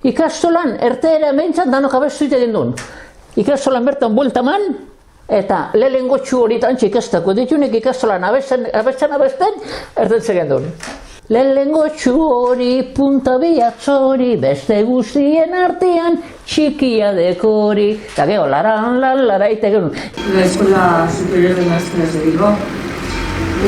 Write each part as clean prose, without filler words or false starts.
Ikastolan, erteera behintzat danok abestu egin duen. Ikastolan bertan bueltaman, eta lehenengo txu hori tantxe ikastako ditunek ikastolan abesten, ertetzen egin duen. Lehenengo txu hori, punta bihatzori, beste guztien artean, txikia dekori. Eta geho, lara, iten La Escuela Superior de Maestras de Bilbao.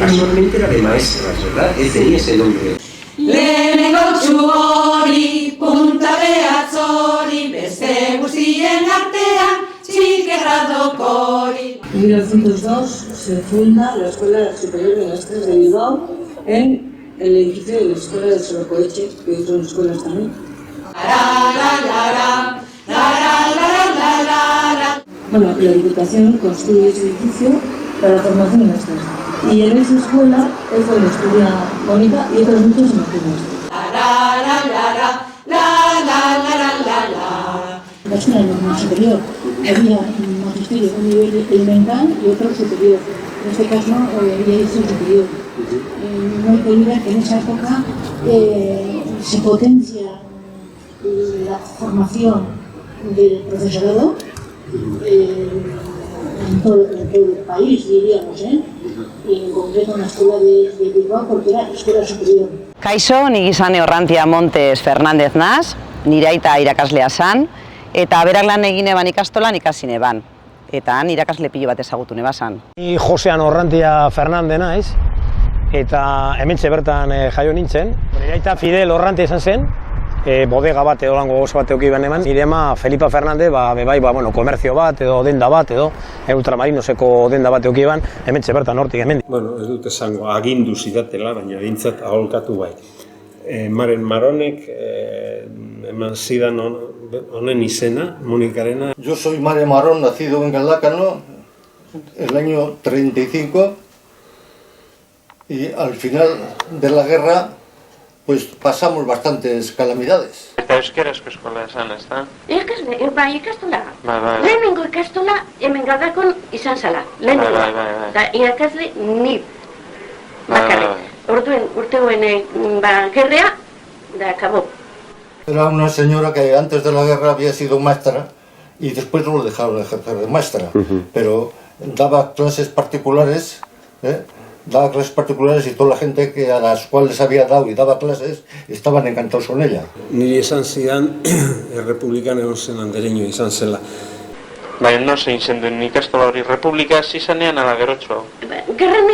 Casualmente era de maestras, ¿verdad? Tenía ese nombre. Lehenengo txu hori, punta behatzori, beste guztien artean, txikerra dokori. En 1902 se funda la Escuela Superior de Maestras de Bilbao en el edificio de la Escuela de Solocoeche, que son escuelas también. Bueno, la Diputación construye ese edificio para la formación de maestras. Y en esa escuela es donde estudia Mónica y otras muchas máquinas. La escuela normal superior había un magisterio a nivel elemental y otro superior. En este caso ya hizo superior. No hay que olvidar que en esa época se potencia la formación del profesorado en todo el país, diríamos, y en concreto en la escuela de Bilbao, porque era escuela superior. Kaixo, ni Gizane Orrantia Montes Fernández naz, nire aita irakaslea zan, eta berak lan egin eban ikastolan ikasi neban, eta han irakasle pilo bat ezagutu nebazan. Ni Josean Orrantia Fernandez naiz, eta hementxe bertan jaio nintzen. Nire aita Fidel Orrantia izan zen, bodega bat edo lango gozo bat euki eman. Nire ama Felipa Fernandez, komerzio bat edo denda bat edo ultramarinoseko denda bat euki eban, hementxe bertan hortik hemendik. Bueno, ez dut esango agindu zidatela, baina bintzat aholkatu bai. Maren Maronek eman zidan honen izena, Monikarena. Yo soy Mare Marón, nacido en Galdácano, el año 35, y al final de la guerra pues pasamos bastantes calamidades. Eta euskerazko eskola esan, ez da? Ikastola. Bai. Lehenengo ikastola hemen Galdakon izan zala. Lehenengo. Eta irakasle ni bakarrik. Orduen urtegoen gerrea, da akabó. Era una señora que antes de la guerra había sido maestra y después no lo dejaron ejercer de maestra, pero daba clases particulares, y toda la gente a las cuales había dado y daba clases estaban encantados con ella. Niri esan zidan, errepublikan egon zen andereño izan zela. Baina no zein zen duen ikastola hori republika hasi zanean ala gerotxo? Gerran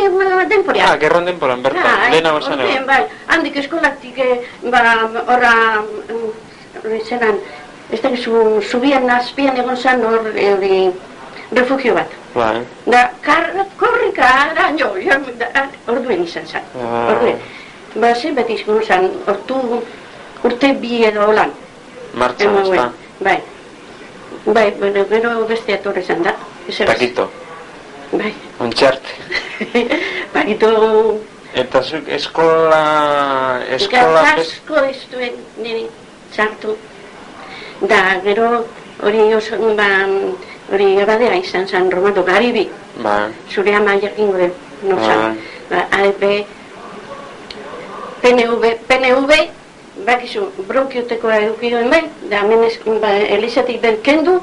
denporean. Gerran denporan, bertan, lehenago esan egon. Bai, handik eskolaktik, horra, zenan, ez da zubian azpian egon zen hori refugio bat. Bai. Da, korrika, araño, orduen izan zen. Orduen. Zer beti izan zen, urte bi edo holan. Martxan, ez da? Bai. Bai, gero beste atorre zen da. Pakito. Bai. Ontxarte. Pakito... Eta zuk eskola... Asko ez duen niri txartu. Da, gero hori hori abadea izan zen Romano Garibi. Ba. Zure ama jakingo den, no zan. AFP, PNV, bakizu, bronkiotekoa edukioen bai, da hemen Elizatik den kendu,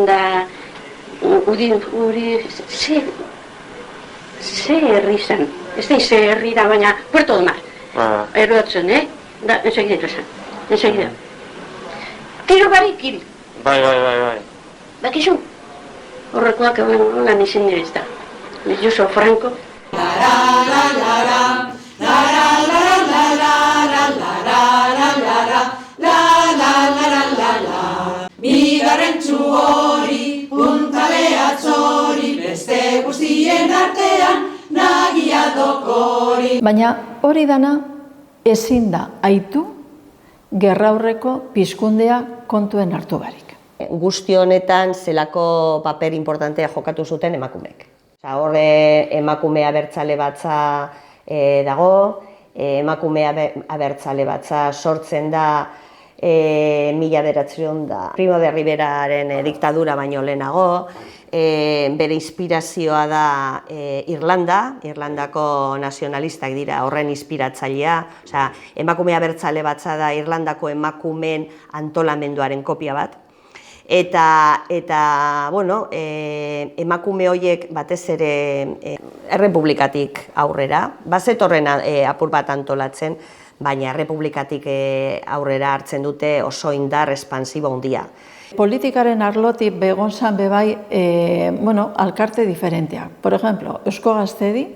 da ze herri zen, ez da ze herri da, baina Puerto de Mar, eroatzen, da, ensegida zen, ensegida. Tiro barik hil. Bai. Bakizu, horrekoak lan izin nire ez da, Josu Franco. Bigarren txu hori, punta behatzori, beste guztien artean, nagia dokori. Baina hori dana ezin da aitu gerraurreko pizkundea kontuen hartu barik. Guzti honetan zelako paper importantea jokatu zuten emakumeek. Horre emakume abertzale batza dago, emakume abertzale batza sortzen da Primo de Riveraren diktadura baino lehenago, bere inspirazioa da Irlandako nazionalistak dira horren inspiratzailea, emakume abertzale batza da Irlandako emakumeen antolamenduaren kopia bat. Eta emakume horiek batez ere errepublikatik aurrera, bazetorren apur bat antolatzen, baina errepublikatik aurrera hartzen dute oso indar espansibo handia. Politikaren arlotik begon zan bebai alkarte diferenteak. Por ejemplo, Eusko Gaztedi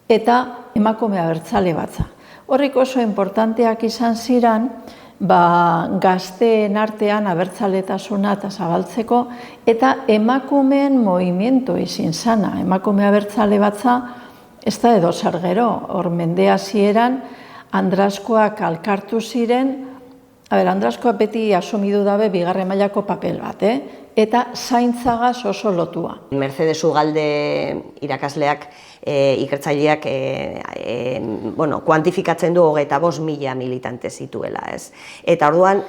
eta emakume abertzale batza. Horrik oso importanteak izan ziren, gazteen artean abertzaletasuna eta zabaltzeko, eta emakumeen movimiento izin zana. Emakume abertzale batza, ez da edo zer gero, hor mende hasieran, Andraskoak alkartu ziren, Andraskoak beti asumidu dabe bigarren mailako papel bat, eta zaintzagaz oso lotua. Mercedes Ugalde irakasleak, ikertzaileak, kuantifikatzen du 25.000 militante zituela, ez? Eta orduan,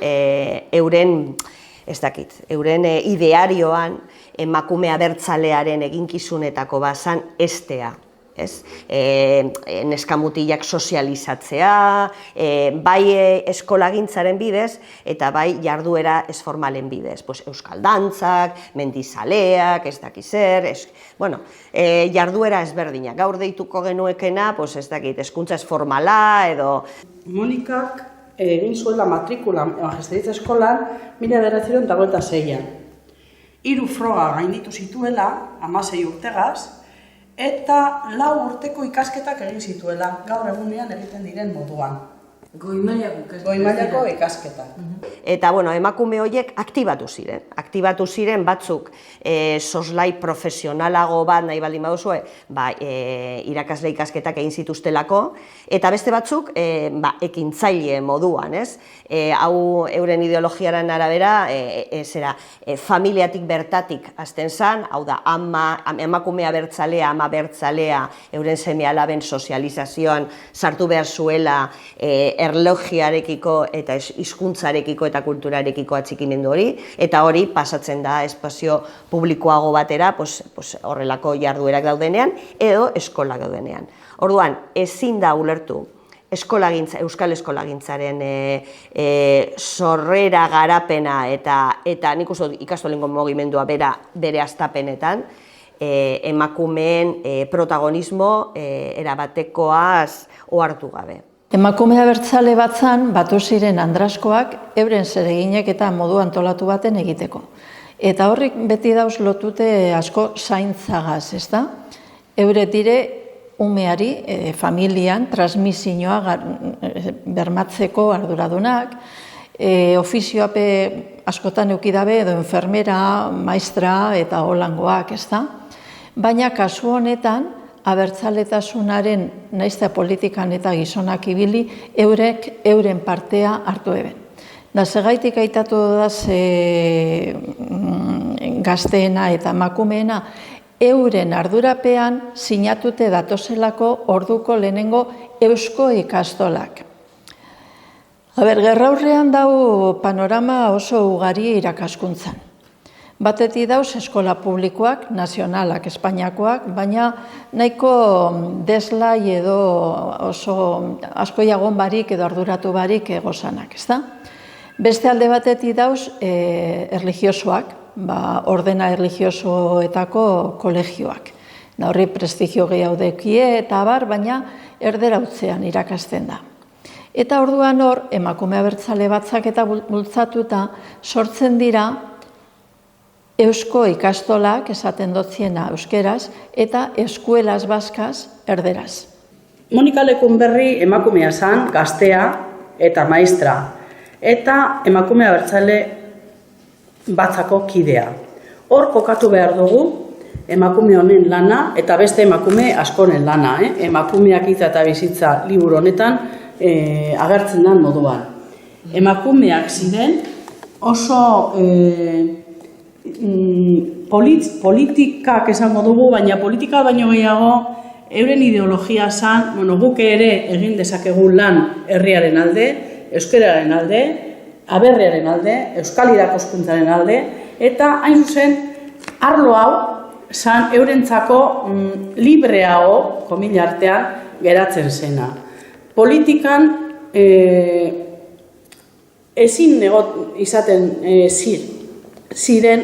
euren idearioan emakume abertzalearen eginkizunetako bazan estea. Neskamutilak sozializatzea, bai eskolagintzaren bidez, eta bai jarduera esformalen bidez. Euskal dantzak, mendizaleak, ez dakiz zer, jarduera ezberdinak. Gaur deituko genuekena, ez dakit, hezkuntza esformala edo... Monikak egin zuela matrikula magisteritza eskolan 1996an. 3 froga gainditu zituela, 16 urtegaz, eta 4 urteko ikasketak egin zituela, gaur egunean egiten diren moduan. Goi-mailako ikasketak. Eta, emakume horiek aktibatu ziren batzuk soslai profesionalago bat nahi baldin baduzue, irakasle ikasketak egin zituztelako, eta beste batzuk ekintzaile moduan, ez? Hau euren ideologiaren arabera, familiatik bertatik hasten zan, hau da, emakume abertzalea, ama abertzalea, euren seme alaben sozializazioan sartu behar zuela erlogiarekiko eta hizkuntzarekiko eta kulturarekiko atxikimendu hori, eta hori pasatzen da espazio publikoago batera horrelako jarduerak daudenean edo eskolak daudenean. Orduan, ezin da ulertu euskal eskolagintzaren sorrera garapena eta nik uste ikastolengo mugimendua bere hastapenetan, emakumeen protagonismo erabatekoaz ohartu gabe. Emakume abertzale batzan batu ziren Andraskoak euren zereginek eta modu antolatu baten egiteko. Eta horrik beti dauz lotute asko zaintzagaz, ez da? Euret dire umeari, familian, transmisioa bermatzeko arduradunak, ofizioape askotan eukidabe edo enfermera, maestra eta holangoak, ez da? Baina kasu honetan, abertzaletasunaren naizta politikan eta gizonak ibili, euren partea hartu eben. Da segaitik aitatu daz gazteena eta emakumeena, euren ardurapean sinatute datozelako orduko lehenengo eusko ikastolak. Gerraurrean dau panorama oso ugari irakaskuntzan. Batetik dauz eskola publikoak, nazionalak, espainiakoak, baina nahiko deslai edo oso askoiagon barik edo arduratu barik egozanak, ez da? Beste alde batetik dauz erligiosoak, ordena erligiosoetako kolegioak. Horri prestigio gehiago dekie eta baina erderautzean irakasten da. Eta orduan hor, emakume abertzale batzak eta bultzatuta sortzen dira eusko ikastolak esaten dotziena euskeraz eta eskuelas baskaz erderaz. Monika Lekunberri emakumea zan, gaztea eta maestra, eta emakume abertzale batzako kidea. Hor kokatu behar dugu emakume honen lana eta beste emakume askoren lana. Emakumeak hitza eta bizitza liburu honetan agertzen den moduan. Emakumeak ziren oso politikak esango dugu, baina politika baino gehiago euren ideologia zan, guk ere egin dezakegun lan herriaren alde, euskararen alde, aberriaren alde, euskal irakaskuntzaren alde, eta hain zuzen, arlo hau, zan eurentzako libreago, komila artean, geratzen zena. Politikan ezin izaten ziren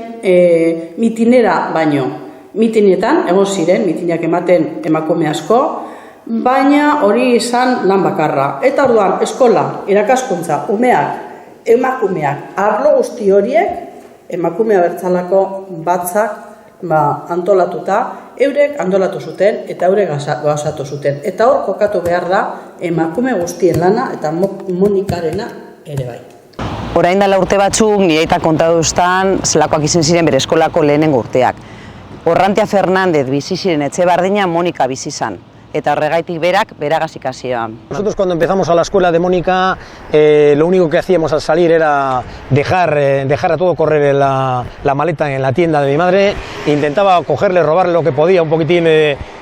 mitinera baino. Mitinetan, egon ziren, mitinak ematen emakume asko, baina hori izan lan bakarra. Eta orduan, eskola, irakaskuntza, umeak, emakumeak, arlo guzti horiek, emakume abertzalako batzak antolatuta, eurek antolatu zuten eta eurek gauzatu zuten. Eta hor kokatu behar da emakume guztien lana eta Monikarena ere bai. Orain dela urte batzuk nire eta kontaduztan zelakoak izan ziren bere eskolako lehenengo urteak. Orrantia Fernández bizi ziren etxe berdina Monika bizi zan. Eta horregaitik beragaz ikasioan. Nosotros cuando empezamos a la escuela de Mónica, lo único que hacíamos al salir era dejar a todo correr la maleta en la tienda de mi madre. Intentaba cogerle, robarle lo que podía, un poquitín,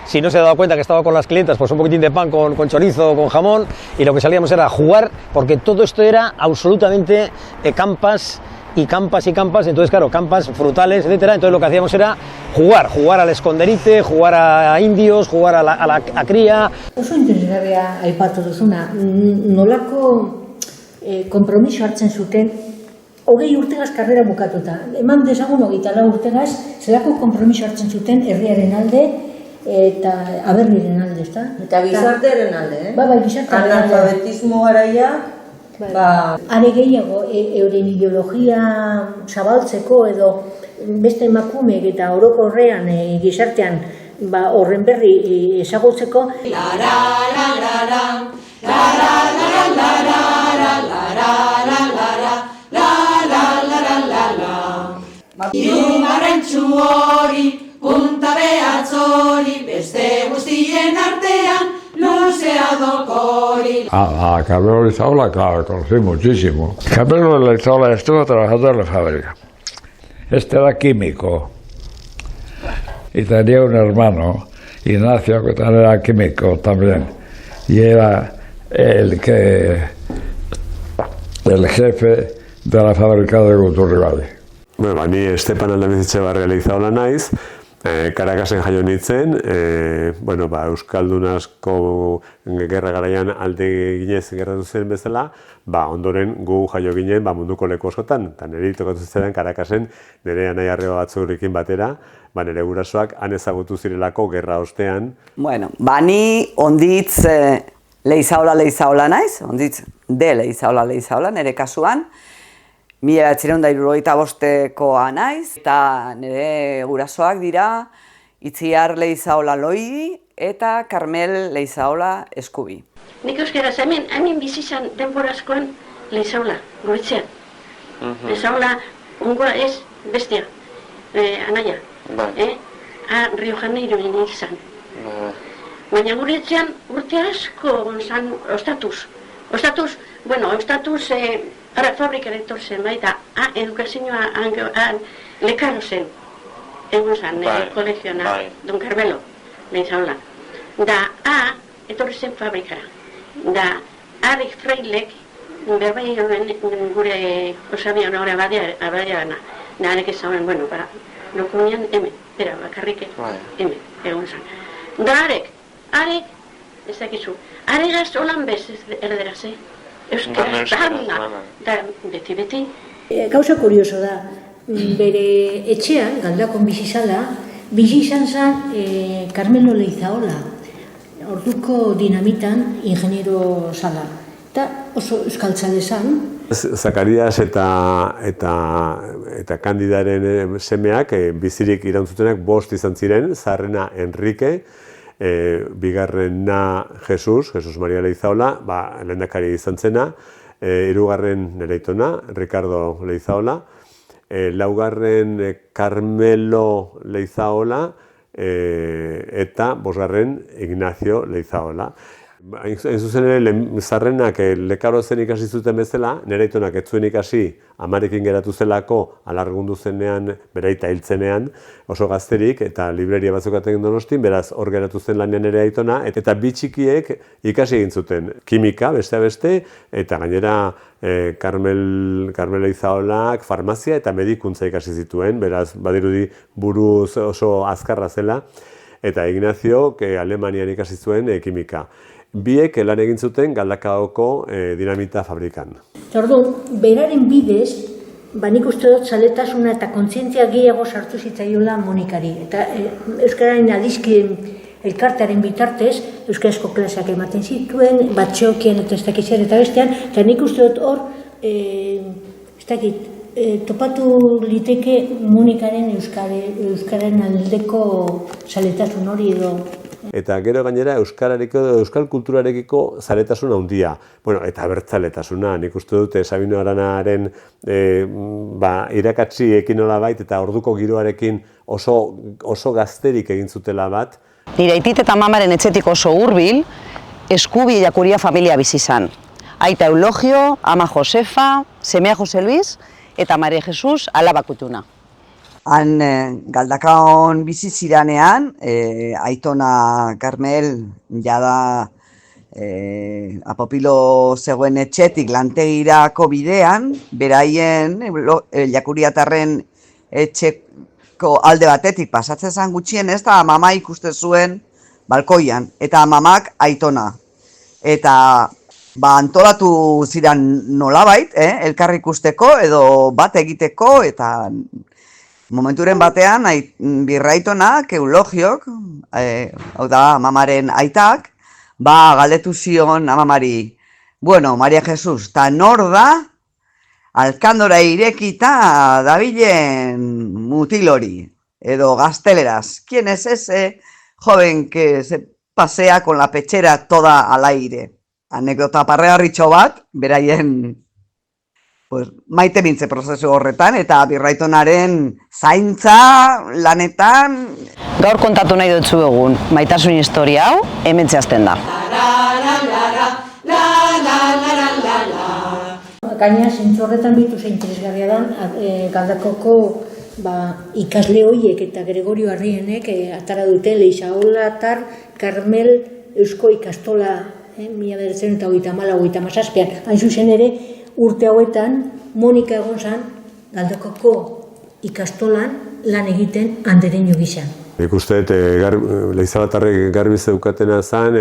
si no se daba cuenta que estaba con las clientas, pues un poquitín de pan con chorizo, con jamón, y lo que salíamos era jugar, porque todo esto era absolutamente campas y campas y campas, entonces claro, campas frutales, etcétera. Entonces lo que hacíamos era jugar al esconderite, jugar a indios, jugar a cría. Oso interesgarria aipatu duzuna, nolako konpromiso hartzen zuten 20 urtegaz karrera bukatuta. Eman dezagun 24 urtegaz, zelako konpromiso hartzen zuten herriaren alde eta aberriren alde, ezta? Eta gizartearen alde, Bai, gizartearen alde. Analfabetismo garaia, are gehiago, euren ideologia zabaltzeko edo beste emakumeek eta orokorrean gizartean horren berri ezagutzeko. Hirugarren txuhori, punta behatzori, beste guztien artean, luzea dokori. A Carmelo Leizaola, claro, conocí muchísimo. Carmelo Leizaola estuvo trabajando en la fábrica. Este era químico y tenía un hermano, Ignacio, que también era químico también, y era el jefe de la fábrica de Guturribali. Bueno, ni Estepan Aldamizitxebarria Leizaola naiz, Karakasen jaio nintzen, Euskaldun asko gerra garaian alde ginez gerratu zen bezala, ondoren gu jaio ginen munduko leku askotan, eta niri tokatu ziren Karakasen nire anai arreba batzurekin batera, nire gurasoak han ezagutu zirelako gerra ostean. Bueno, ni onditz Leizaola naiz, onditz de Leizaola nire kasuan, 1975koa naiz, eta nire gurasoak dira Itziar Leizaola Loidi eta Carmel Leizaola Eskubi. Nik euskaraz hemen bizizan denbora askoan Leizaola, goitzean. Leizaola ungoa ez bestia, anaia. Rio Janeiro izan. Baina gure etxean urte asko zan ostatuz. Ostatuz, ara fabrikara etorzen, eta edukazioa lekaro zen. Egun zan, kolegioa, Don Carmelo, Leizaola. Da, etorri zen fabrikara. Da, Arik Freilek, berbai gure osabian hori abadiana. Da, arek ezauen, lokunian hemen, bakarrik hemen, egun zan. Da, arek, ez dakizu, aregaz holan bez erderaz, euskaraz, da, beti. Gauza kurioso da, bere etxean, Galdakon bizi izan zen Carmelo Leizaola, orduko dinamitan ingeniero zala. Eta oso euskaltzale zan. Zakarias eta Kandidaren semeak bizirik iraunzutenak 5 izan ziren, zaharrena Enrique, bigarrena Jesus Maria Leizaola, lehendakari izan zena, hirugarren nire aitona, Ricardo Leizaola, laugarren Carmelo Leizaola eta bosgarren Ignacio Leizaola. Hain zuzen ere, zarrenak lekarozen ikasi zuten bezala, nire aitonak ez zuen ikasi amarekin geratu zelako, alargundu zenean, bere aita hiltzenean, oso gazterik, eta libreria batzukaten Donostin, beraz hor geratu zen lanean nire aitona, eta bi txikiek ikasi egin zuten kimika, beste beste, eta gainera Karmel Eizaolak farmazia eta medikuntza ikasi zituen, beraz badirudi buruz oso azkarra zela, eta Ignacio Alemanian ikasi zuen kimika. Biek lan egin zuten Galdakaoko dinamita fabrikan. Orduan, beraren bidez, nik uste dut zaletasuna eta kontzientzia gehiago sartu zitzaiola Monikari. Eta Euskararen adizkien elkartearen bitartez, euskarazko klaseak ematen zituen, batxeokien eta ez dakizien eta bestean, eta nik uste dut hor, topatu liteke Monikaren Euskararen aldeko zaletasun hori edo. Eta gero gainera euskal kulturarekiko zaletasun handia. Bueno, eta abertzaletasuna, nik uste dute Sabino Aranaren irakatsi ekin nolabait eta orduko giroarekin oso gazterik egin zutela bat. Nire aitit eta mamaren etxetik oso hurbil, Eskubi Jakuria familia bizi izan. Aita Eulogio, ama Josefa, semea Jose Luis eta Maria Jesus alaba Kutuna. Han Galdakaon bizi ziranean, aitona Karmel jada apopilo zegoen etxetik lantegirako bidean, beraien Jakuriatarren etxeko alde batetik pasatzen zen gutxienez, eta mama ikusten zuen balkoian, eta mamak aitona. Eta antolatu ziren nolabait, elkar ikusteko edo bat egiteko, eta momenturen batean, birraitonak, Eulogiok, hau da, mamaren aitak, galdetu zion amamari, bueno, Maria Jesus, ta nor da, alkandora irekita dabilen mutilori, edo gazteleraz, ¿quién es ese joven que se pasea con la pechera toda al aire? Anekdota parregarritxo bat, beraien maite mintze prozesu horretan, eta birraitonaren zaintza lanetan. Gaur kontatu nahi dutzu egun, maitasun historia hau, hemen zehazten da. Gaina, zentzu horretan bitu zein interesgarria da, Galdakoko ikasle horiek eta Gregorio Arrienek atara dute Leizaolatar Karmel Eusko Ikastola 1934-1937. Hain zuzen ere, urte hauetan, Monika egon zen Galdakoko ikastolan lan egiten Andereño gisa. Nik uste, Leizaolatarrek garbi zeukatena zen,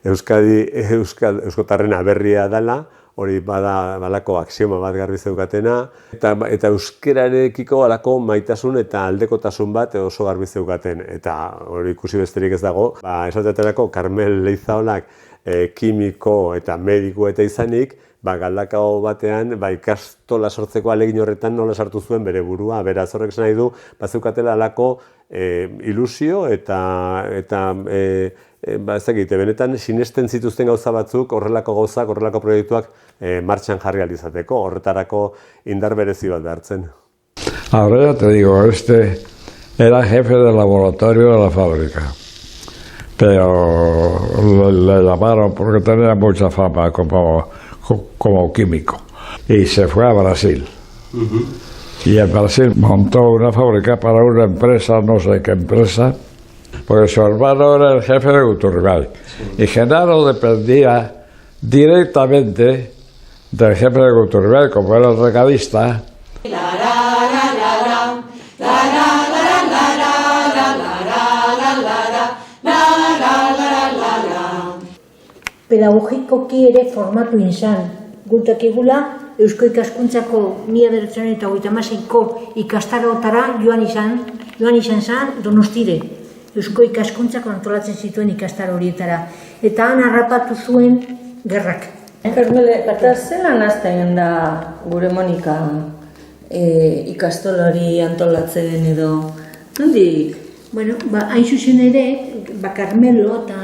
Euskotarren aberria dela, hori balako axioma bat garbi zeukatena, eta euskerarekiko alako maitasun eta aldekotasun bat oso garbi zeukaten, eta hori ikusi besterik ez dago. Esatetarako Karmel Leizaolak kimiko eta mediku eta izanik, Galdakao batean ikastola sortzeko ahalegin horretan nola sartu zuen bere burua, beraz horrek nahi du bazeukatela alako ilusio eta benetan sinesten zituzten gauza batzuk, horrelako gauzak, horrelako proiektuak martxan jarri ahal izateko, horretarako indar berezi bat behartzen. Ahora ya te digo, era jefe de laboratorio de la fábrica, pero le llamaron porque tenía mucha fama como químico y se fue a Brasil. Y en Brasil montó una fábrica para una empresa, no sé qué empresa, porque su hermano era el jefe de Guturribay. Y Genaro dependía directamente del jefe de Guturribay, como era el recadista. Pedagogikoki ere formatu izan. Gutak egula, Eusko Ikaskuntzako 1936ko ikastarotara joan izan zen Donostire. Eusko Ikaskuntzako antolatzen zituen ikastar horietara. Eta han harrapatu zuen gerrak. Karmele, eta zelan hasten da gure Monika ikastolari antolatzen edo? Nondik? Bueno, hain zuzen ere, Karmelo eta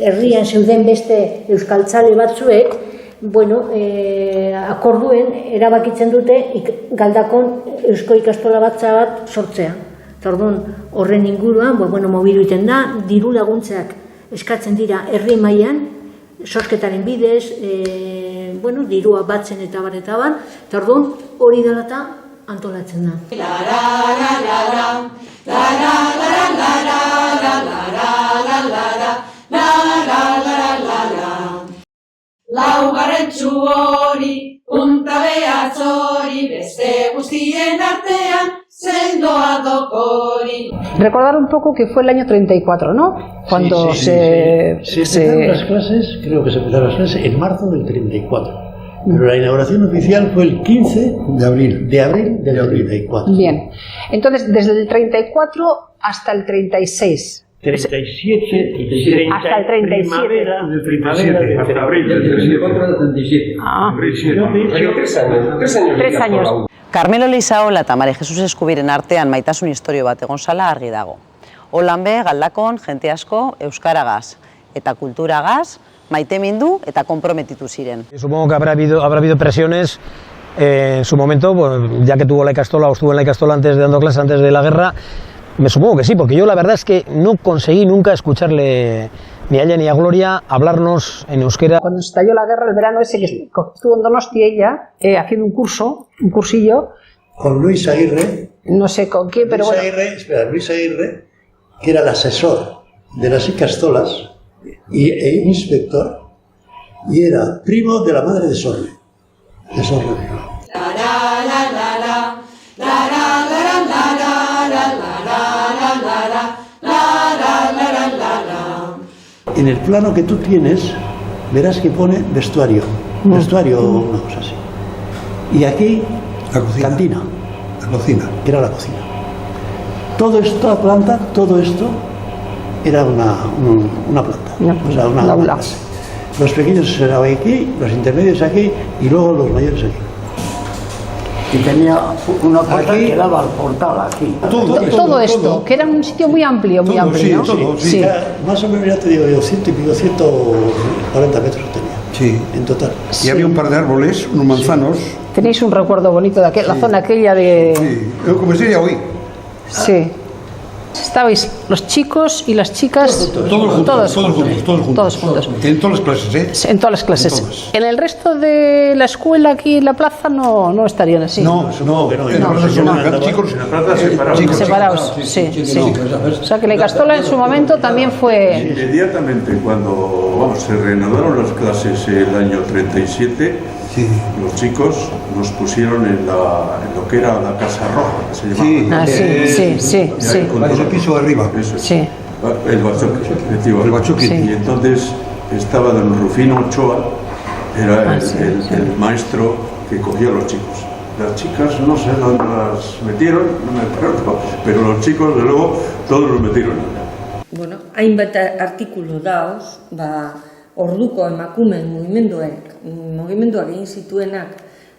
herrian zeuden beste euskaltzale batzuek, akorduen erabakitzen dute Galdakon Eusko Ikastola bat sortzea. Orduan, horren inguruan, mobilu iten da, diru laguntzak eskatzen dira herri mailan, sosketaren bidez, dirua batzen eta bar, eta orduan hori dela eta antolatzen da. Laugarren txugori, punta behatzori, beste guztien artean, sendoa dokori. Recordar un poco que fue el año 34, ¿no? Cuando se empezaron las clases, creo que se empezaron las clases en marzo del 34. Pero la inauguración oficial fue el 15 de abril del 34. Bien. Entonces, desde el 34 hasta el 36. 37, hasta el 37. Primavera del 37, hasta abril del 34 al 37. Ah. 3 años. Carmelo Leizaola eta Mari Jesus Eskubiren artean maitasun istorio bat egon zala argi dago. Holan be, Galdakon, jente asko, euskaragaz eta kulturagaz, maitemindu eta konprometitu ziren. Supongo que habrá habido presiones en su momento, ya que tuvo la Ikastola o estuvo en la Ikastola dando clases antes de la guerra. Me supongo que sí, porque yo la verdad es que no conseguí nunca escucharle ni a ella ni a Gloria hablarnos en euskera. Cuando estalló la guerra, el verano ese que estuvo en Donosti ella, haciendo un cursillo. Con Luis Aguirre. No sé con quién, pero bueno. Luis Aguirre, que era el asesor de las Ikastolas e inspector, y era primo de la madre de Sorre. En el plano que tú tienes, verás que pone vestuario, una cosa así. Y aquí, la cocina. Cantina. La cocina. Que era la cocina. Todo esto era una planta. O sea, una aula. Los pequeños eran aquí, los intermedios aquí y luego los mayores aquí. Y tenía una puerta que daba al portal aquí. Todo esto, que era un sitio muy amplio, ¿no? Sí. Más o menos, ya te digo yo, 140 metros tenía. Sí. En total. Y había un par de árboles, unos manzanos. Tenéis un recuerdo bonito de la zona aquella de... Sí, como sería hoy. Sí. Estabais los chicos y las chicas todos juntos. En todas las clases, ¿eh? En todas las clases. En el resto de la escuela aquí en la plaza no estarían así. No. Chicos separados. Sí. O sea que la Ikastola en su momento también fue... Inmediatamente cuando se reanudaron las clases el año 37, los chicos nos pusieron en lo que era la Casa Roja, que se llamaba. Sí. El piso de arriba. Eso. Sí. El Bachoqui. Sí. Y entonces estaba don Rufino Ochoa, era el maestro que cogía a los chicos. Las chicas no sé dónde las metieron, no me acuerdo, pero los chicos, de luego, todos los metieron. Bueno, hainbat artikulu dauz, orduko emakumeen mugimenduak egin zituenak,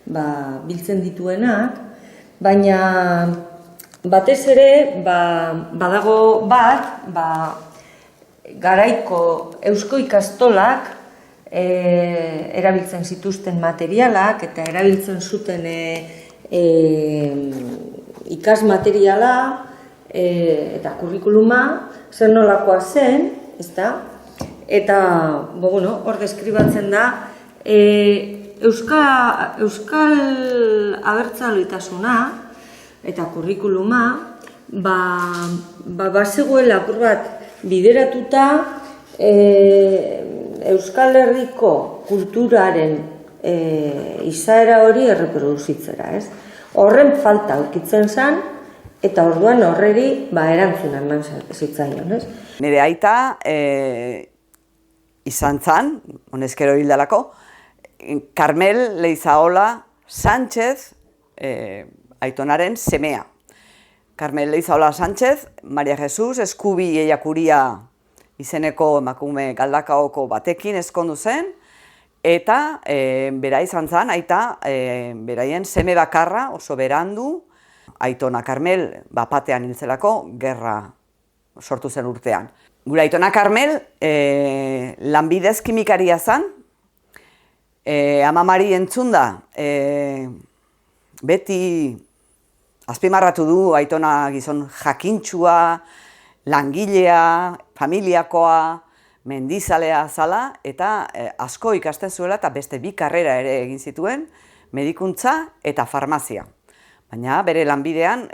biltzen dituenak, baina batez ere, badago garaiko eusko ikastolak erabiltzen zituzten materialak eta erabiltzen zuten ikasmateriala eta kurrikuluma zer nolakoa zen, ezta? Eta, hor deskribatzen da, euskal abertzaletasuna eta kurrikuluma, bazegoela apur bat bideratuta Euskal Herriko kulturaren izaera hori erreproduzitzera, ez? Horren falta aurkitzen zen, eta orduan horreri erantzuna eman zitzaion, ez? Nire aita izan zan, honezkero hildalako, Carmel Leizaola Sánchez aitonaren semea. Carmel Leizaola Sánchez, Maria Jesus Eskubi Eiakuria izeneko emakume Galdakaoko batekin ezkondu zen, eta bera izan zan, aita beraien seme bakarra oso berandu, aitona Carmel bapatean hiltzelako gerra sortu zen urtean. Gure aitona Carmel lanbidez kimikaria zan, amamari entzunda beti azpimarratu du aitona gizon jakintxua, langilea, familiakoa, mendizalea zala eta asko ikasten zuela eta beste 2 karrera ere egin zituen, medikuntza eta farmazia. Baina bere lanbidea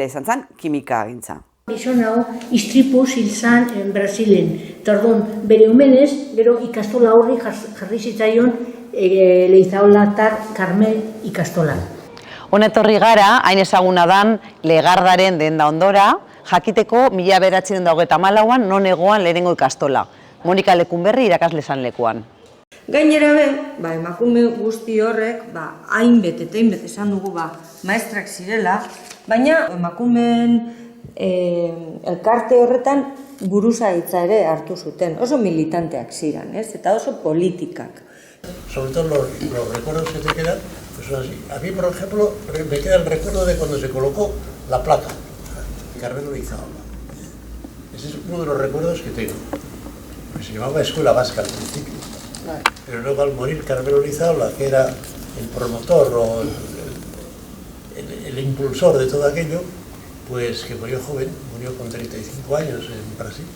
izan zen kimika egintza. Gizon hau istripuz hil zan Brasilen. Eta orduan, bere omenez, gero ikastola horri jarri zitzaion Leizaolatar Karmel ikastola. Honetorri gara, hain ezaguna dan Legardaren denda ondora, jakiteko 1924an non egoan lehenengo ikastola. Monika Lekunberri irakasle zan lekuan. Gainera emakume guzti horrek, hainbet eta hainbet esan dugu maestrak zirela, baina emakumeen elkarte horretan buruzaitza ere hartu zuten. Oso militanteak ziren, eta oso politikak. Sobre todo los recuerdos que te quedan, pues son así. A mí, por ejemplo, me queda el recuerdo de cuando se colocó la placa, Carmelo Leizaola. Ese es uno de los recuerdos que tengo. Pues se llamaba Escuela Vasca al principio. Pero luego al morir Carmelo Leizaola, que era el promotor o el impulsor de todo aquello, pues que murió joven, murió con 35 años en Brasil.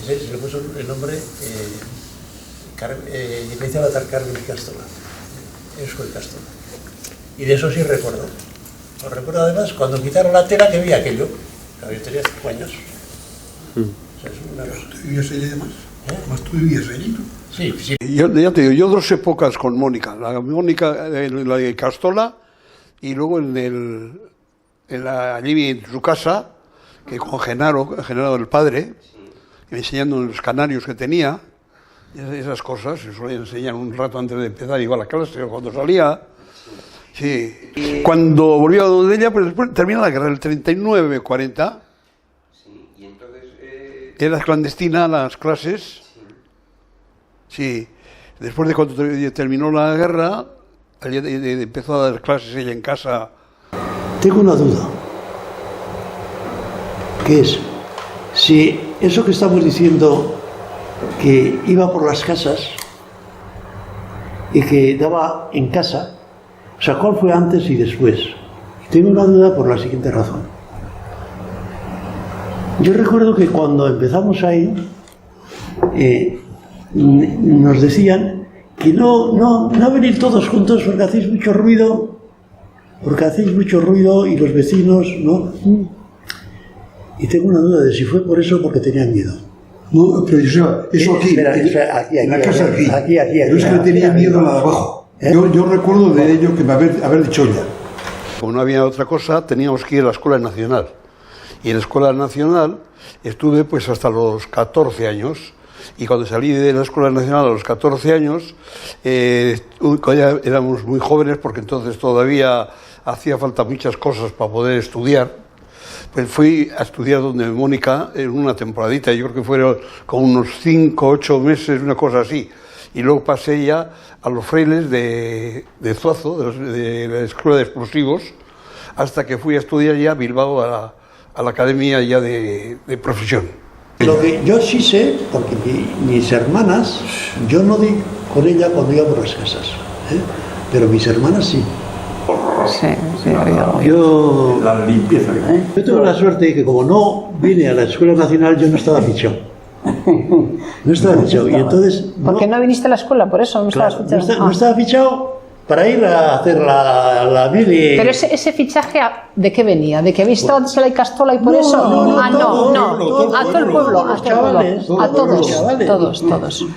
Se le puso el nombre Leizaolatar Karmel Ikastola, Eusko Ikastola. Y de eso sí recuerdo. Lo recuerdo además cuando quitaron la tela que vi aquello. Yo tenía 5 años. O sea, es una cosa. ¿Tú vivías allí además? ¿Más tú vivías allí, no? Sí, sí. Ya te digo, yo 2 épocas con Mónica. La Mónica, la de Ikastola, y luego allí en su casa, que con Genaro el padre, enseñando los canarios que tenía, esas cosas, se solía enseñar un rato antes de empezar, igual a la clase, o cuando salía. Sí. Cuando volvió a donde ella, pues después termina la guerra, el 39-40. Y entonces... Era clandestina las clases. Sí. Después de cuando terminó la guerra, empezó a dar clases ella en casa. Tengo una duda, que es, si eso que estamos diciendo, que iba por las casas y que daba en casa, o sea, ¿cuál fue antes y después? Tengo una duda por la siguiente razón. Yo recuerdo que cuando empezamos ahí, nos decían que no venir todos juntos porque hacéis mucho ruido, y los vecinos, ¿no? Y tengo una duda de si fue por eso o porque tenían miedo. No, pero eso aquí, en la casa aquí. Pero es que tenía miedo a la de abajo. Yo recuerdo de ello que me haber dicho ya. Como no había otra cosa, teníamos que ir a la Escuela Nacional. Y en la Escuela Nacional estuve pues hasta los 14 años. Y cuando salí de la Escuela Nacional a los 14 años, ya éramos muy jóvenes porque entonces todavía hacía falta muchas cosas para poder estudiar. Pues fui a estudiar donde Mónica en una temporadita, yo creo que fueron como unos 5 o 8 meses, una cosa así. Y luego pasé ya a los frailes de Zuazo, de la Escuela de Explosivos, hasta que fui a estudiar ya a Bilbao, a la Academia ya de Profesión. Lo que yo sí sé, porque mis hermanas, yo no di con ella cuando iba por las casas, pero mis hermanas sí. Yo la limpieza. Yo tuve la suerte de que como no vine a la Escuela Nacional, yo no estaba fichado. No estaba fichado. Y entonces. ¿Por qué no viniste a la escuela? Por eso no estabas fichado. No estaba fichado para ir a hacer la mili. Pero ese fichaje, ¿de qué venía? ¿De que habéis estado antes en la Icastola y por eso? No. A todo el pueblo, a todos.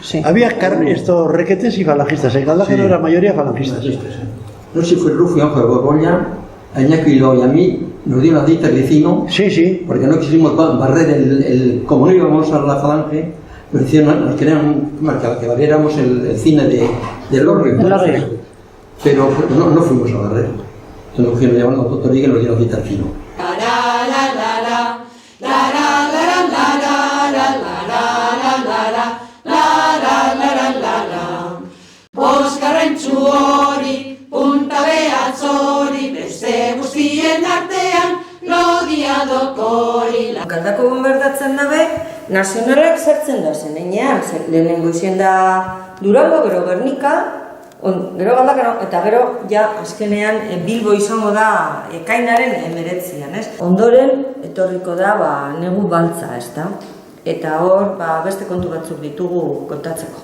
Sí. Había estos requetes y falangistas. En Galdacano era la mayoría falangistas. No sé si fue Rufo y Ángel Borgoña, a Iñaki y a mí nos dio la dita el vecino, porque no quisimos barrer como no íbamos a la falange, nos querían que barriéramos el cine de Lorrio. Pero no fuimos a barrer. Entonces nos cogieron llamando a Totoriga y nos dieron cita al fino. Bosgarrentxu hori, punta behatzori, beste guztien artean, lodia dokori. Galdako bombardatzen dabe, nazionalak sartzen da zen enean, lehenengo izan da Durango, gero Gernika, gero Galdakano, eta gero ja azkenean Bilbo izango da ekainaren 19an, ez? Ondoren etorriko da negu baltza, ez da? eta hor beste kontu batzuk ditugu kontatzeko.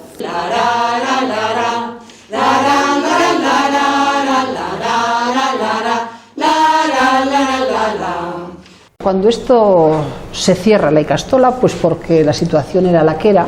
Cuando esto se cierra la ikastola, pues porque la situación era la que era,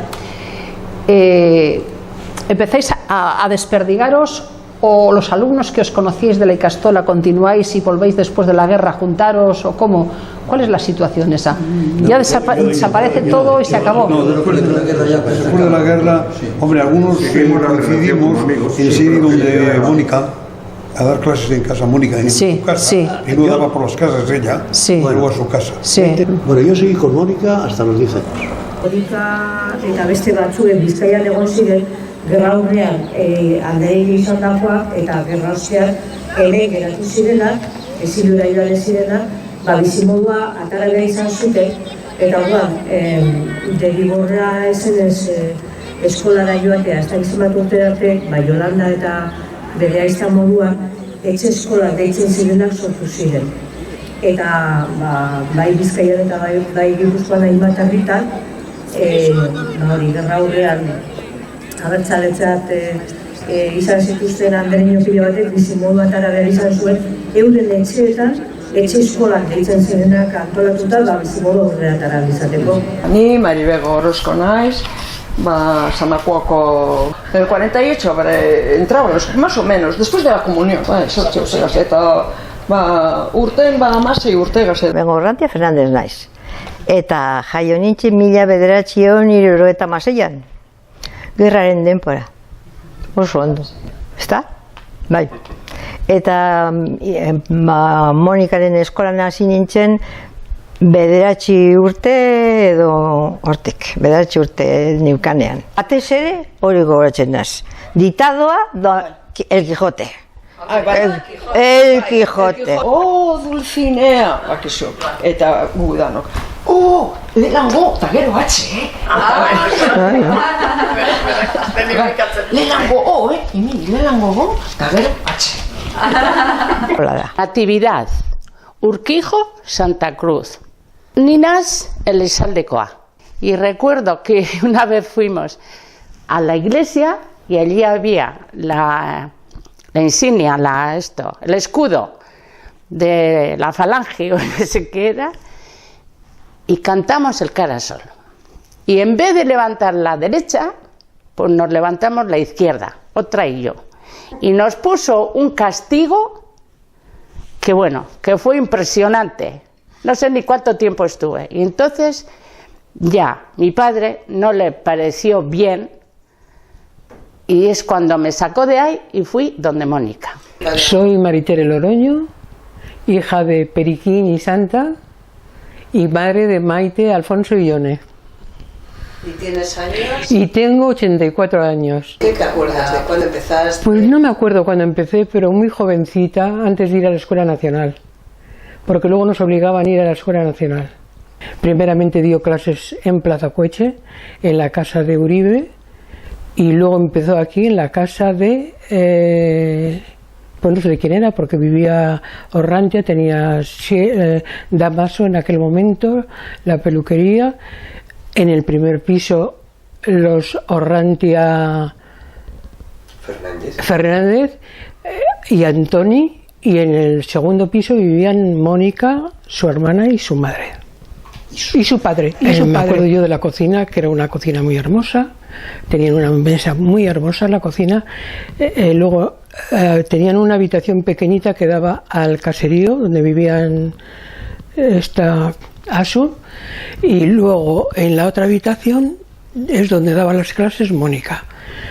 empezáis a desperdigaros, o los alumnos que os conocíais de la ikastola continuáis y volvéis después de la guerra a juntaros, o cómo. ¿Cuál es la situación esa? Ya desaparece todo y se acabó. No, después de la guerra, hombre, algunos coincidimos en Siri, donde Mónica, a dar clases en casa Mónica, en su casa. Primero daba por las casas ella, luego a su casa. Bueno, yo seguí con Mónica hasta los 10 años. Mónica eta beste batzuen Bizkaian egon ziren, gerra aurrean aldeei izandakoak eta gerra ostean hemen geratu zirenak, exiliora joan zirenak, bizimodua atara behar izan zuten, eta orduan, derrigorra ezenez eskolara joatea, ez da izan urte arte, Jolanda eta bere aizta moduan, etxe eskola deitzen zirenak sortu ziren. Eta bai Bizkaian eta bai Gipuzkoan hainbat herritan, gerra aurrean abertzaletzat izan zituzten andereño pilo batek bizimodua atara behar izan zuen, euren etxeetan, etxe eskolak deitzen zirenak antolatuta, bizimodu horretara izateko. Ni Maribego Orozko naiz, Zamacuaco del 48, entrábamos más o menos, después de la comunión, eta urten amasei urte gazet. Orrantia Fernández naiz, eta jaio nintzen 1976an, gerraren denpora, oso ondo, ezta? Bai. Eta Monikaren eskolan hasi nintzen 9 urte edo hortik, 9 urte neukanean. Batez ere hori gogoratzen naz. Ditadoa El Quijote. El Quijote. Dulcinea, bakizu, eta gudanok. Lehenango, eta gero atxe, Lehenango, lehenango, eta gero atxe. Natividad, Urquijo, Santa Cruz. Ninas, Elizaldecoa. Y recuerdo que una vez fuimos a la iglesia y allí había la insignia, el escudo de la falange o no sé qué era, y cantamos el Cara Sol. Y en vez de levantar la derecha, pues nos levantamos la izquierda, otra y yo. Y nos puso un castigo que fue impresionante. No sé ni cuánto tiempo estuve. Y entonces ya mi padre no le pareció bien y es cuando me sacó de ahí y fui donde Mónica. Soy Maritere Loroño, hija de Periquín y Santa y madre de Maite, Alfonso y Yone. ¿Y tienes años? Y tengo 84 años. ¿Qué te acuerdas de cuándo empezaste? Pues no me acuerdo cuándo empecé, pero muy jovencita, antes de ir a la Escuela Nacional, porque luego nos obligaban a ir a la Escuela Nacional. Primeramente dio clases en Plaza Coeche, en la casa de Uribe, y luego empezó aquí en la casa de... pues no sé de quién era, porque vivía Orrantia, tenía Damaso en aquel momento, la peluquería. En el primer piso los Orrantia Fernández y Antoni, y en el segundo piso vivían Mónica, su hermana y su madre. Y su padre. Me acuerdo yo de la cocina, que era una cocina muy hermosa, tenían una mesa muy hermosa en la cocina, luego tenían una habitación pequeñita que daba al caserío donde vivían Asu, y luego en la otra habitación es donde daba las clases Mónica.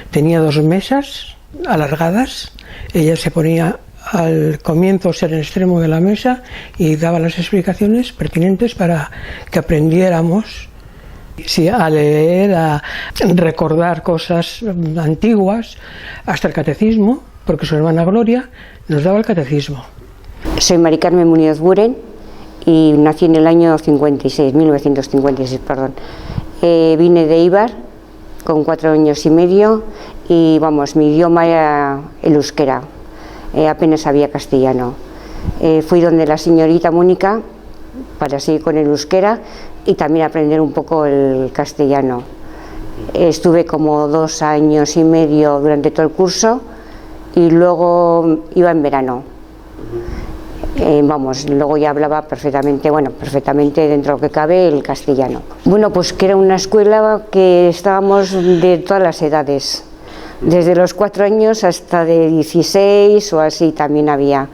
Tenía 2 mesas alargadas, ella se ponía al comienzo en el extremo de la mesa y daba las explicaciones pertinentes para que aprendiéramos a leer, a recordar cosas antiguas, hasta el catecismo, porque su hermana Gloria nos daba el catecismo. Soy Mari Carmen Muñoz Buren y nací en el año 1956, perdón. Vine de Eibar con 4 años y medio y mi idioma era el euskera. Apenas sabía castellano. Fui donde la señorita Mónica para seguir con el euskera y también aprender un poco el castellano. Estuve como 2 años y medio durante todo el curso y luego iba en verano. Luego ya hablaba perfectamente, perfectamente dentro de lo que cabe el castellano. Bueno, pues que era una escuela que estábamos de todas las edades, desde los 4 años hasta de 16 o así también había.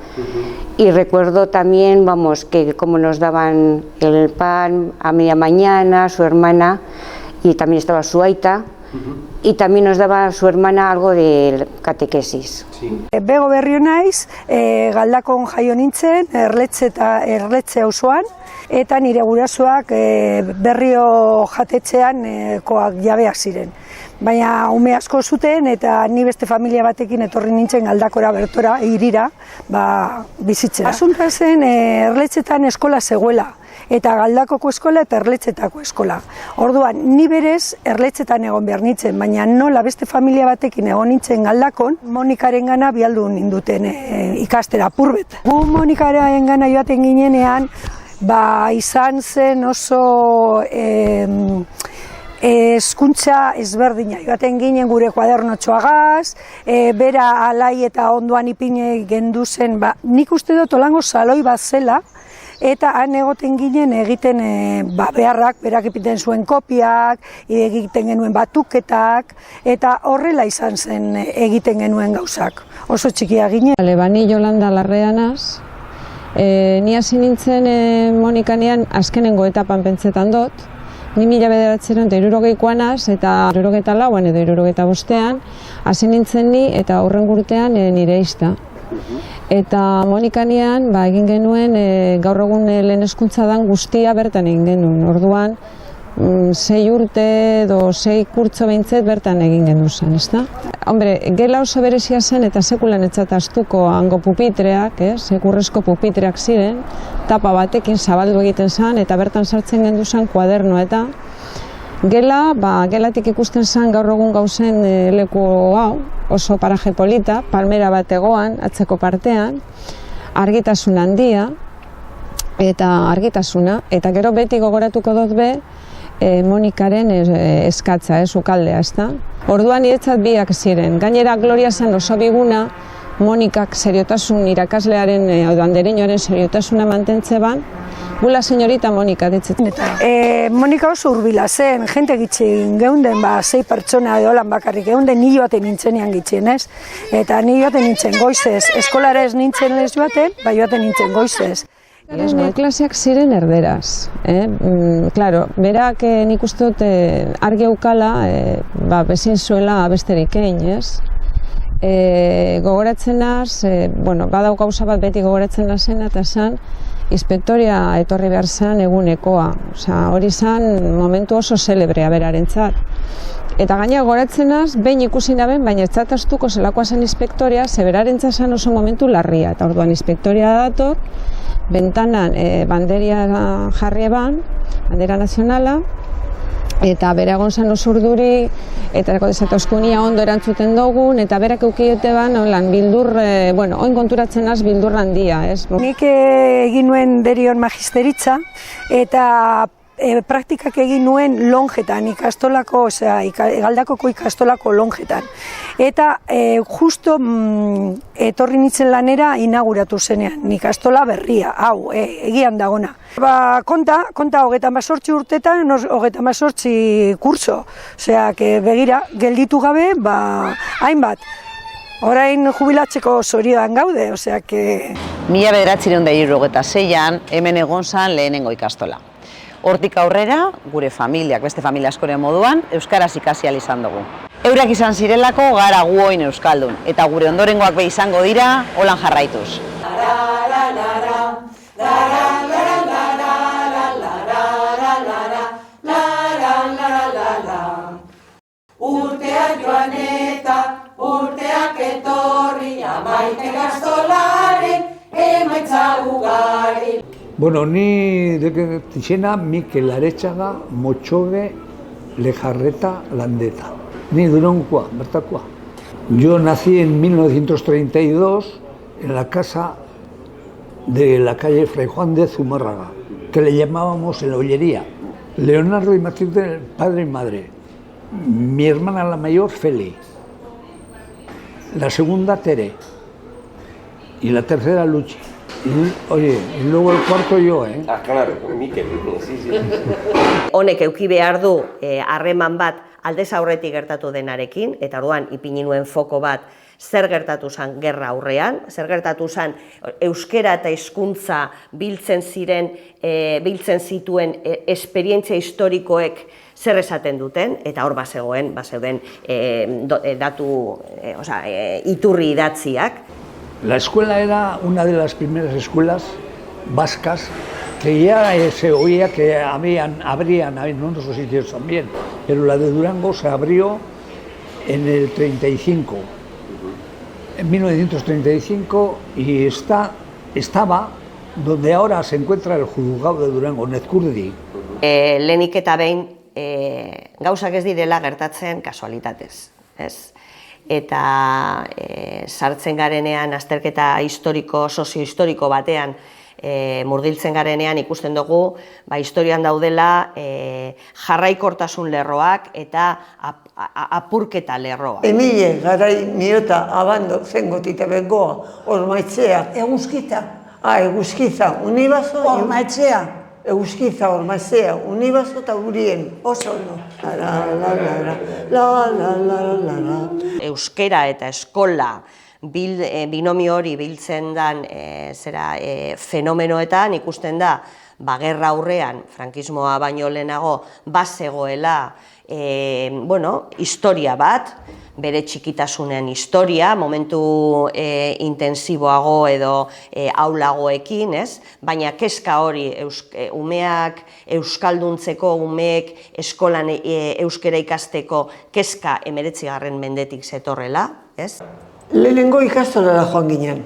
Y recuerdo también, que como nos daban el pan a media mañana, su hermana, y también estaba su aita, y también nos daba su hermana algo de catequesis. Bego berrio naiz, Galdakon jaio nintzen, Erletxe auzoan, eta nire gurasoak berrio jatetxean jabeak ziren. Baina ume asko zuten eta ni beste familia batekin etorri nintzen Galdakora bertora, hirira, bizitzera. Asunta zen Erletxetan eskola zegoela, eta Galdakoko eskola eta Erletxetako eskola. Orduan, ni berez Erletxetan egon behar nintzen, baina nola beste familia batekin egon nintzen Galdakon, Monikaren gana bialdu ninduten ikastera purbet. Gu Monikaren gana joaten ginenean, izan zen oso hezkuntza ezberdina. Joaten ginen gure kuadernotxoagaz, bera alai eta ondoan ipine gendu zen, nik uste dut olango saloi bat zela, eta han egoten ginen egiten beharrak, berak ipiten zuen kopiak, egiten genuen batuketak, eta horrela izan zen egiten genuen gauzak. Oso txikia ginen. Bani Jolanda Larreanaz, ni hasi nintzen Monikanean azkenengo etapan pentsetan dut, ni 1964 naz eta 64 edo 65 hasi nintzen ni eta horren urtean nire izta. Eta Monikanean egin genuen gaur egun lehen hezkuntza dan guztia bertan egin genuen. Orduan 6 urte edo 6 kurtso behintzet bertan egin genuen zen, ezta? Hombre, gela oso berezia zen eta sekulan etzataztuko hango pupitreak, sekurrezko pupitreak ziren, tapa batekin zabaldu egiten zen eta bertan sartzen gendu zen kuaderno eta gelatik ikusten zen gaur egun gauzen leku hau, oso paraje polita, palmera bat egoan, atzeko partean, argitasun handia, eta gero beti gogoratuko dut be, Monikaren eskatza, ukaldea, ezta? Orduan niretzat biak ziren, gainera Gloria zen oso biguna, Monikak seriotasun irakaslearen, andereñoaren seriotasuna mantentze ban, gula señorita Monika ditzetan. Monika oso urbila zen, jente gitxin geunden, 6 pertsona edolan bakarrik geunden, ni joaten nintzenean gitxin, ez? Eta ni joaten nintzen goizez, eskolara ez nintzen ez joaten, joaten nintzen goizez. Klaseak ziren erderaz. Claro, berak nik uste dut argi eukala, bezin zuela besterik egin, ez? Gogoratzen naz, badau gauza bat beti gogoratzen nazen, eta zan, inspektoria etorri behar zen egunekoa. Hori zen momentu oso celebrea berarentzat. Eta gaina gogoratzen naz, behin ikusi naben, baina etzataztuko zelakoa zen inspektoria, zeberarentzat zen oso momentu larria. Eta orduan inspektoria dator, bentanan banderia jarri eban, bandera nazionala, eta bere egon zen oso urduri, eta desatauzkunia ondo erantzuten dugun, eta berak eukiote ban, bildur, oin konturatzen naz bildur handia, ez? Nik egin nuen derion magisteritza, eta praktikak egin nuen lonjetan, ikastolako, Galdakoko ikastolako lonjetan. Eta justo etorri nintzen lanera inauguratu zenean, ikastola berria, hau, egian dagona. Konta 38 urtetan, 38 kurso. Begira, gelditu gabe, hainbat. Orain jubilatzeko zorioan gaude, Mila 1976an hemen egon zen lehenengo ikastola. Hortik aurrera, gure familiak, beste familia askoren moduan, euskaraz ikasi ahal izan dugu. Eurak izan zirelako gara gu oin euskaldun, eta gure ondorengoak be izango dira, holan jarraituz. Urteak joan eta urteak etorri, amaite gaztolaren emaitza ugari. Bueno, ni izena Mikel Aretxaga Motxobe Lejarreta Landeta. Ni Durangoa, bertakoa. Yo nací en 1932 en la casa de la calle Fray Juan de Zumárraga, que le llamábamos en la Ollería. Leonardo y Matilde, padre y madre. Mi hermana la mayor, Feli. La segunda, Tere. Y la tercera, Luchi. Y luego el cuarto yo, ¿eh? Ah, claro, Mikel, sí. Honek euki behar du harreman bat aldez aurretik gertatu denarekin, eta orduan ipini nuen foko bat zer gertatu zen gerra aurrean, zer gertatu zen euskera eta hizkuntza biltzen zituen esperientzia historikoek zer esaten duten, eta hor bazeuden iturri idatziak. La escuela era una de las primeras escuelas vascas que ya se oía que habrían en otros sitios también, pero la de Durango se abrió en el 35, en 1935, y estaba donde ahora se encuentra el juzgado de Durango, Nezkurdi. Lehenik eta behin gauzak ez direla gertatzen kasualitatez, ez? Eta sartzen garenean azterketa soziohistoriko batean murgiltzen garenean ikusten dugu historian daudela jarraikortasun lerroak eta apurketa lerroak. Emile garai miota abando zengotita bengoa, ormaitzea. Eguzkiza. Eguzkiza, unibazo. Ormaitzea. Euskiza, ormaitzea, unibazo eta urien. Oso no. Euskera eta eskola binomio hori biltzen den fenomenoetan ikusten da gerra aurrean, frankismoa baino lehenago, bazegoela historia bat, bere txikitasunen historia, momentu intensiboago edo aulagoekin, baina kezka hori umeak euskalduntzeko, umeek eskolan euskera ikasteko kezka 19. mendetik zetorrela. Lehenengo ikastolara joan ginen.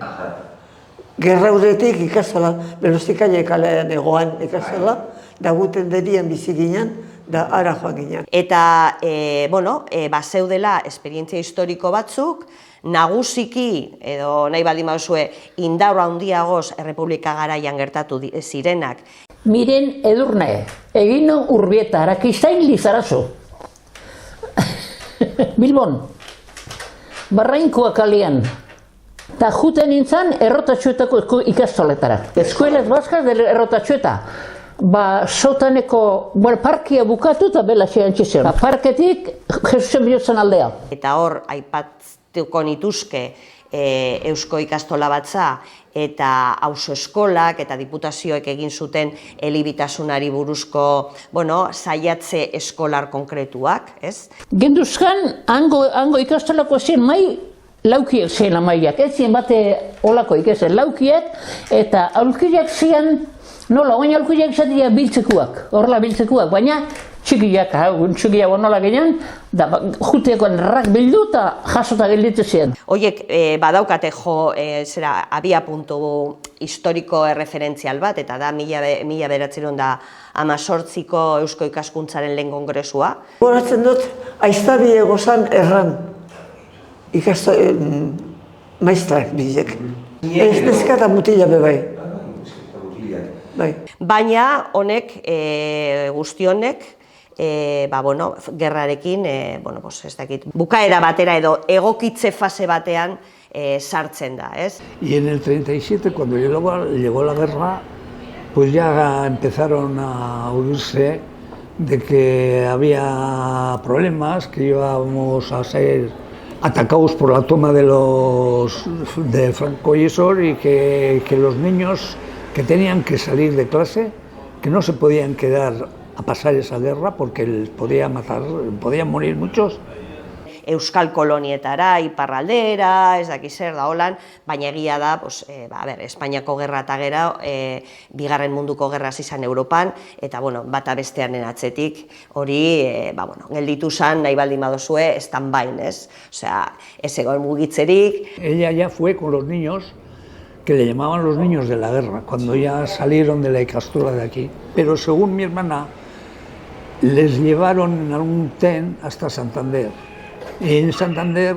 Gerra aurretik ikastola, Belostikaia kalean egoan ikastola, da guten derian bizi ginen, da ara joan ginen. Eta, bazeudela esperientzia historiko batzuk, nagusiki, edo nahi baldin baduzue, indar handiagoz Errepublika garaian gertatu zirenak. Miren Edurne, Egino Urbieta, Arakizain Lizarazu. Bilbon, Barrainkoa kalean. Ta juten nintzen errotatxuetako ikastoletara. Eskuelas Vascas de errotatxueta. Sotaneko parkia bukatu eta bela xean txezen. Parketik Jesusen bihotzen aldea. Eta hor, aipatuko nituzke Eusko ikastola batza eta auzo eskolak eta diputazioek egin zuten elebitasunari buruzko saiatze eskolar konkretuak, ez? Genduzkan, hango ikastolako zen laukiek zen amaiak, ez zien bate olako ikezen laukiek, eta aulkiak zian, nola, baina aulkiak zatia biltzekuak, horrela biltzekuak, baina txikiak nola ginen, da jutekoan errak bildu eta jasota gelditu ziren. Hoiek badaukate abia puntu historiko erreferentzial bat, eta da 1918ko Eusko Ikaskuntzaren lehen kongresua. Horatzen dut, aiztabi egozan erran. Maestrak bizek. Ez dezkata mutila bebai. Baina honek, guzti honek, gerrarekin, bukaera batera edo egokitze fase batean sartzen da, ez? Y en el 37, cuando llegó la guerra, pues ya empezaron a oírse de que había problemas, que íbamos a ser atacados por la toma de Franco y Esor, y que los niños que tenían que salir de clase, que no se podían quedar a pasar esa guerra porque les podían morir muchos. Euskal kolonietara, iparraldera, ez dakiz zer da holan, baina egia da, Espainiako gerra eta gero, bigarren munduko gerra izan Europan, eta bata bestearen atzetik, hori, gelditu zan, nahi baldin baduzue, stand-by, ez? Osea, ez egon mugitzerik. Ella ya fue con los niños, que le llamaban los niños de la guerra, cuando ya salieron de la ikastola de aquí. Pero según mi hermana, les llevaron en algún tren hasta Santander. Y en Santander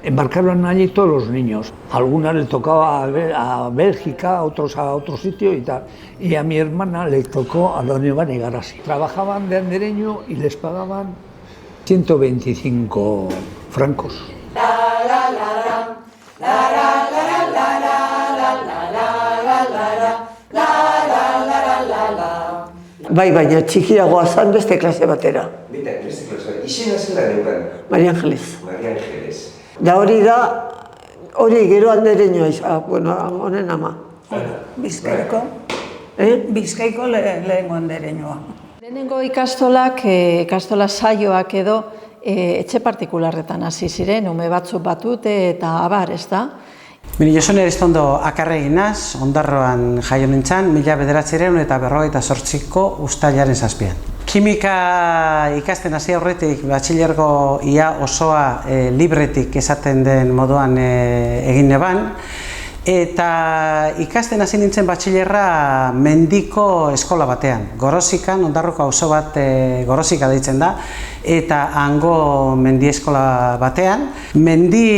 embarcaron allí todos los niños. A algunas le tocaba a Bélgica, a otros a otro sitio y tal. Y a mi hermana le tocó a donde iban a llegar así. Trabajaban de andereño y les pagaban 125 francos. Bai, baina txikiagoa zan beste klase batera. Beste klase batera. Izena zela neukan? Maria Angeles. Maria Angeles. Da hori gero andereñoa izan, bueno, honen ama. Bizkaiko? Bizkaiko lehengo andereñoa. Lehenengo ikastola saioak edo etxe partikularretan hasi ziren, ume batzuk batute eta abar, ez da? Bini, Joson Aristondo akarra eginaz, Ondarroan jaio nintzen, 1958ko uztailaren 7. Kimika ikasten hasi aurretik, batxilergo ia osoa libretik esaten den moduan egin neban, eta ikasten hasi nintzen batxilerra mendiko eskola batean. Gorosikan, Ondarroko auzo bat Gorosika deitzen da, eta hango mendi eskola batean. Mendi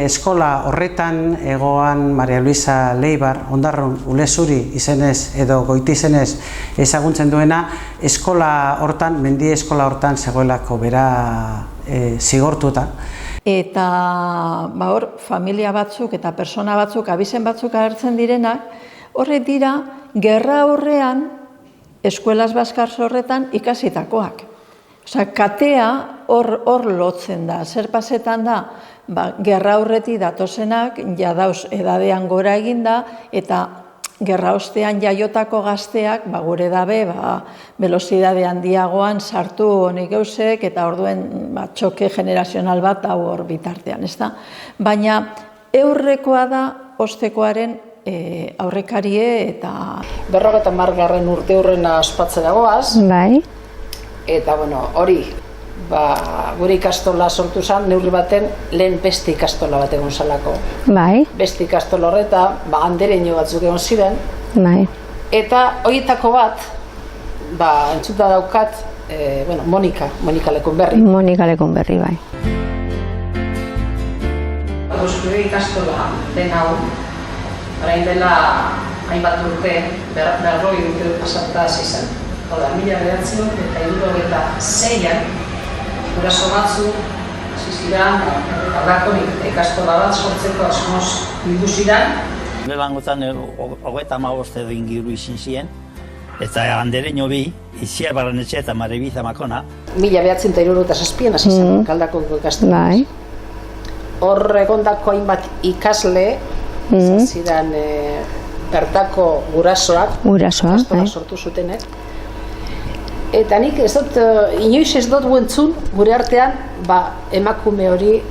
eskola horretan egoan Maria Luisa Leibar, Ondarron Ulezuri izenez edo Goiti izenez ezaguntzen duena, eskola hortan, mendi eskola hortan zegoelako bera zigortuta. Eta hor, familia batzuk eta persona batzuk, abizen batzuk agertzen direnak, horre dira, gerra horrean, eskuelas baskars horretan ikasitakoak. Osa, katea hor lotzen da, zer pasetan da, gerra horreti datozenak, jadauz edadean gora eginda, eta gerra ostean jaiotako gazteak, gure dabe, velozidade handiagoan sartu honik eusek, eta orduen txoke generazional bat hau hor bitartean, ez da? Baina eurrekoa da ostekoaren aurrekarie eta... 50. urte hurrena ospatzera goaz. Bai. Eta, hori, gure ikastola sortu zen, neurri baten lehen beste ikastola bat egon zalako. Bai. Beste ikastola horreta, andereño batzuk egon ziren. Bai. Eta horietako bat, entzuta daukat, Monika Lekunberri. Monika Lekunberri, bai. Gure ikastola den hau, orain dela hainbat urte, 40 urte pasata hasi zen. Hau da, 1976an, guraso batzu, hasi ziren, Aldakonik ikastola bat sortzeko asmoz bildu ziren. Bebangotan 35 edo inguru izin ziren, eta andereño bi, Itziar Barrenetxe eta Marebiza Makona. 1967an hasi zen Galdakoko ikastola. Bai. Hor egondako hainbat ikasle, ziren bertako gurasoak, ikastola sortu zutenek. Eta nik ez dut, inoiz ez dut guentzun, gure artean, emakume hori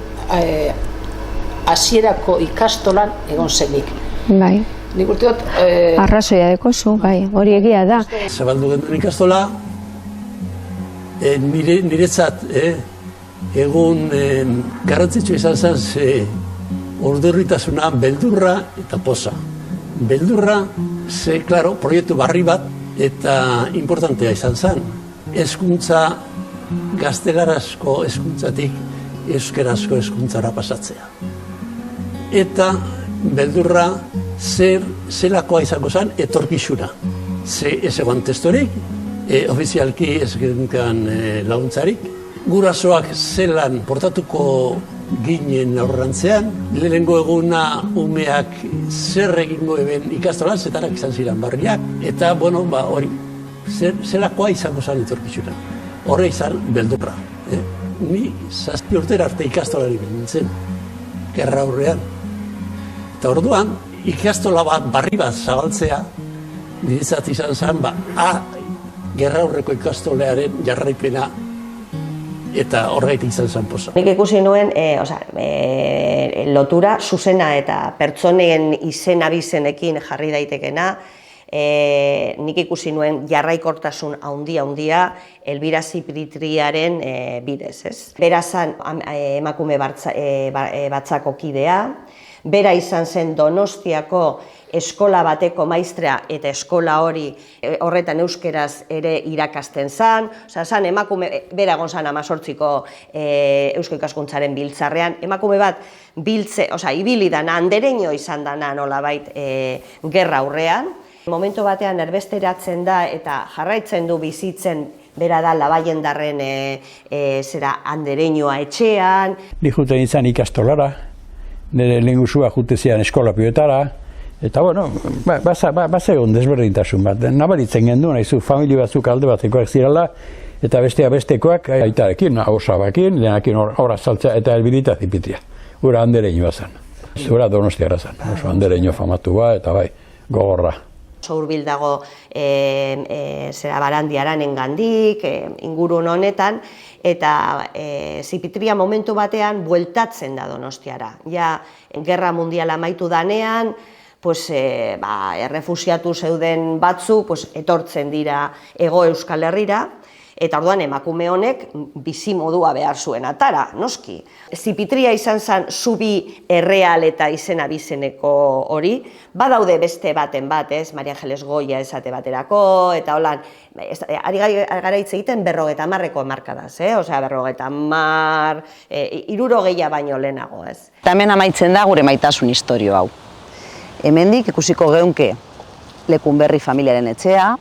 hasierako ikastolan egon zenik. Bai. Nik urte dut... Arrazoia dekozu, bai, hori egia da. Zabaldu genuen ikastola, niretzat, egun garrantzitsua izan zen ordurritasuna, beldurra eta poza. Beldurra, klaro, proiektu barri bat, eta importantea izan zen. Hezkuntza, gaztelarazko hezkuntzatik euskerazko hezkuntzara pasatzea. Eta beldurra zelakoa izango zen etorkizuna. Ez egon testorik, ofizialki ez genuen laguntzarik. Gurasoak zelan portatuko ginen aurrantzean, lehenengo eguna umeak zer egingo eben ikastolan, zetarak izan ziren barriak, eta, hori, zelakoa izango zen etorkizuna. Horre izan beldurra. Ni 7 urtera arte ikastolari nintzen, gerra aurrean. Eta orduan, ikastola bat barri bat zabaltzea, niretzat izan zen, gerra aurreko ikastolearen jarraipena, eta horregatik izan zen poza. Nik ikusi nuen, lotura zuzena eta pertsonen izen abizenekin jarri daitekena, nik ikusi nuen jarraikortasun handia Elbira Zipritriaren bidez, ez? Bera zan emakume batzako kidea, bera izan zen Donostiako eskola bateko maistrea eta eskola horretan euskeraz ere irakasten zan, zan emakume, bera egon zan 18ko Eusko Ikaskuntzaren biltzarrean, emakume bat ibili dana, andereño izan dana nolabait gerra aurrean. Momentu batean erbesteratzen da eta jarraitzen du bizitzen bera da Labayendarren andereñoa etxean. Ni juten izan ikastolara, nire lehengusua jute zian eskolapioetara, eta bueno, bazegon desberdintasun bat. Nabaritzen gendu, nahizu familia batzuk alde batekoak zirala, eta bestekoak aitarekin, osabakin, lehenakin horra saltzea eta elbidita zipitia. Ura andereñoa zen. Zura Donostiara zen, oso andereño famatua eta bai, gogorra. Oso hurbil dago Barandiaranen gandik, ingurun honetan, eta Zipitria momentu batean bueltatzen da Donostiara. Ja, gerra mundiala amaitu danean, errefusiatu zeuden batzu etortzen dira Hego Euskal Herrira, eta orduan emakume honek bizi modua behar zuen atara, noski. Zipitria izan zen zubi erreal eta izena bizeneko hori, badaude beste baten bat, Maria Angeles Goya esate baterako, eta holan, ari gara hitz egiten 50ko hamarkadaz, osea 50, 60 baino lehenago, ez. Eta hemen amaitzen da gure maitasun istorio hau. Hemendik ikusiko geunke Lekunberri familiaren etxea,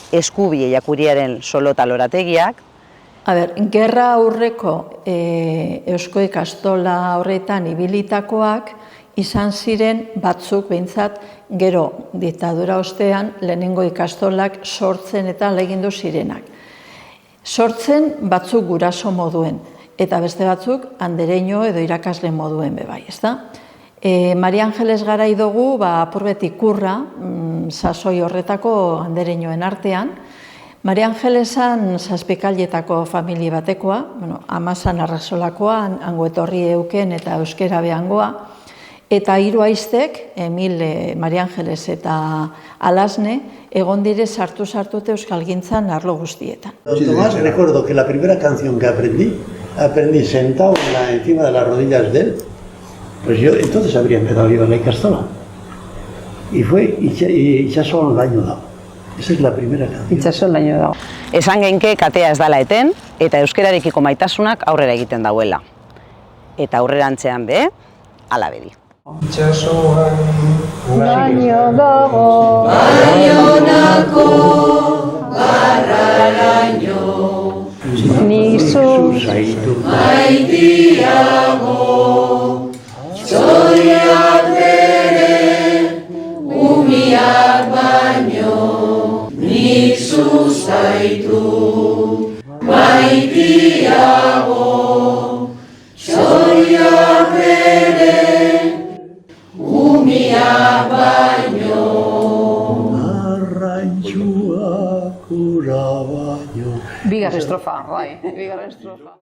Eskubie Jakuriaren solo eta lorategiak. Gerra aurreko Eusko Ikastola horretan ibilitakoak izan ziren batzuk behintzat gero diktadura ostean lehenengo ikastolak sortzen eta legindu zirenak. Sortzen batzuk guraso moduen eta beste batzuk andereño edo irakasle moduen bebai, ezta? Maria Angeles garai dugu apurbet ikurra, sasoi horretako andereñoen artean. Maria Angelesan zazpikailetako familia batekoa, amazan arrazolakoa, hango etorri euken eta euskera behangoa, eta 3 aiztek, Emil, Maria Angeles eta Alasne, egon dire sartute euskalgintzan arlo guztietan. Tomás, recuerdo que la primera canción que aprendí sentado encima de las rodillas de él. Pues yo entonces habría empezado a ir a la Ikastola. Y fue Itxaso laino dago. Esa es la primera canción. Itxaso laino dago. Esan genke katea ez dala eten, eta euskerarekiko maitasunak aurrera egiten dauela. Eta aurrerantzean be, ala bedi. Itxasoan laino dago, Baionako barraraino, ni zu zaitu maitiago. Txoriak bere, umiak baino, nik zuzaitu maitiago. Txoriak bere, umiak baino, arrantxuak ura baino. Bigarren estrofa, bai, bigarren estrofa.